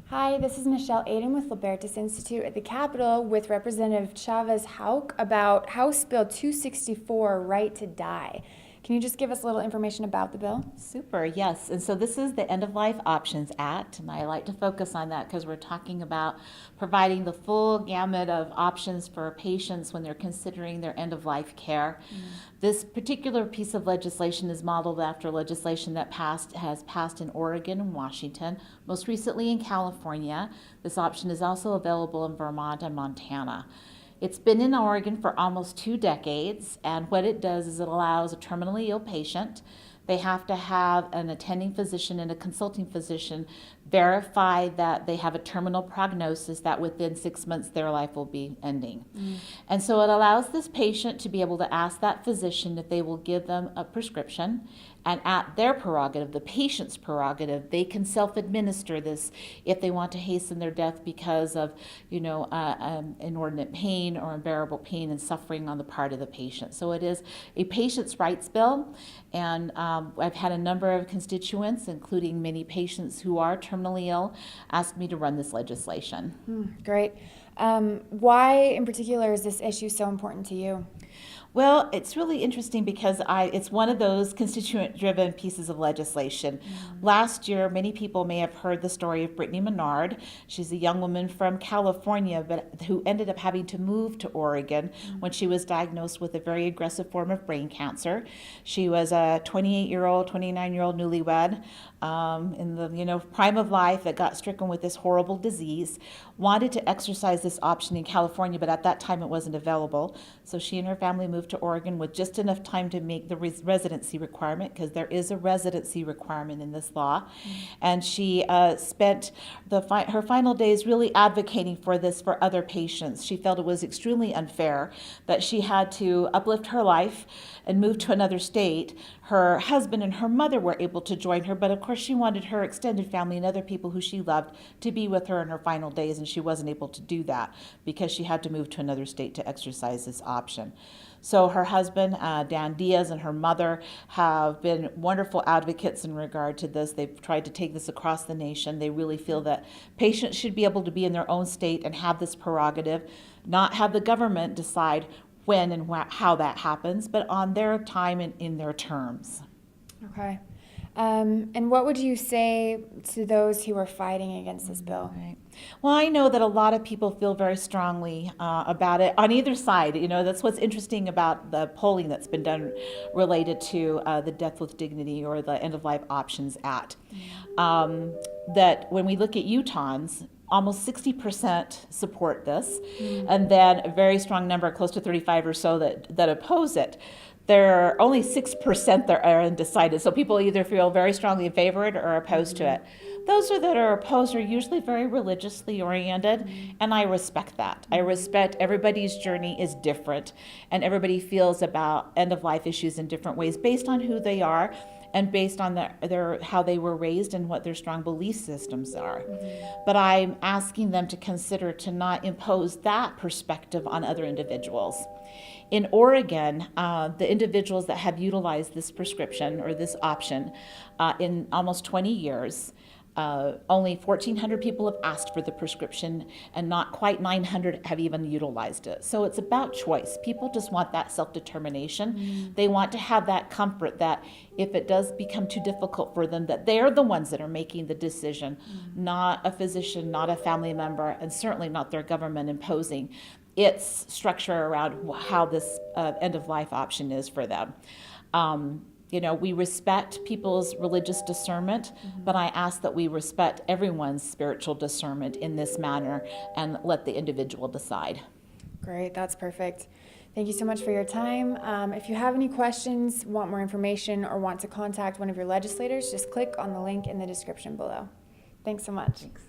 Hi, this is Michelle Aiden with Libertas Institute at the Capitol with Representative Chavez-Houck about House Bill 264, Right to Die. Can you just give us a little information about the bill? Super, yes. And so this is the End of Life Options Act, and I like to focus on that because we're talking about providing the full gamut of options for patients when they're considering their end of life care. This particular piece of legislation is modeled after legislation that has passed in Oregon and Washington, most recently in California. This option is also available in Vermont and Montana. It's been in Oregon for almost 2 decades, and what it does is it allows a terminally ill patient, they have to have an attending physician and a consulting physician verify that they have a terminal prognosis that within 6 months their life will be ending. And so it allows this patient to be able to ask that physician if they will give them a prescription, and at their prerogative, the patient's prerogative, they can self-administer this if they want to hasten their death because of, inordinate pain or unbearable pain and suffering on the part of the patient. So it is a patient's rights bill, and I've had a number of constituents, including many patients who are terminally ill, ask me to run this legislation. Great. Why in particular is this issue so important to you? Well, it's really interesting because it's one of those constituent-driven pieces of legislation. Last year, many people may have heard the story of Brittany Menard. She's a young woman from California, but who ended up having to move to Oregon when she was diagnosed with a very aggressive form of brain cancer. She was a 28-year-old, 29-year-old newlywed in the prime of life that got stricken with this horrible disease. Wanted to exercise this option in California, but at that time it wasn't available. So she and her family moved to Oregon with just enough time to make the residency requirement, because there is a residency requirement in this law. And she spent her final days really advocating for this for other patients. She felt it was extremely unfair that she had to uplift her life and move to another state. Her husband and her mother were able to join her, but of course she wanted her extended family and other people who she loved to be with her in her final days, and she wasn't able to do that because she had to move to another state to exercise this option. So her husband, Dan Diaz, and her mother have been wonderful advocates in regard to this. They've tried to take this across the nation. They really feel that patients should be able to be in their own state and have this prerogative, not have the government decide when and how that happens, but on their time and in their terms. Okay. And what would you say to those who are fighting against this bill? Right. Well, I know that a lot of people feel very strongly about it on either side. That's what's interesting about the polling that's been done related to the Death with Dignity or the End of Life Options Act. That when we look at Utahns, almost 60% support this, and then a very strong number, close to 35 or so, that oppose it. There are only 6% that are undecided. So people either feel very strongly in favor of it or opposed to it. Those that are opposed are usually very religiously oriented, and I respect that. I respect everybody's journey is different, and everybody feels about end-of-life issues in different ways based on who they are and based on their how they were raised and what their strong belief systems are. But I'm asking them to consider to not impose that perspective on other individuals. In Oregon, the individuals that have utilized this prescription or this option in almost 20 years, only 1,400 people have asked for the prescription, and not quite 900 have even utilized it. So it's about choice. People just want that self-determination. They want to have that comfort that if it does become too difficult for them, that they're the ones that are making the decision, not a physician, not a family member, and certainly not their government imposing its structure around how this end-of-life option is for them. We respect people's religious discernment, but I ask that we respect everyone's spiritual discernment in this manner and let the individual decide. Great, that's perfect. Thank you so much for your time. If you have any questions, want more information, or want to contact one of your legislators, just click on the link in the description below. Thanks so much. Thanks.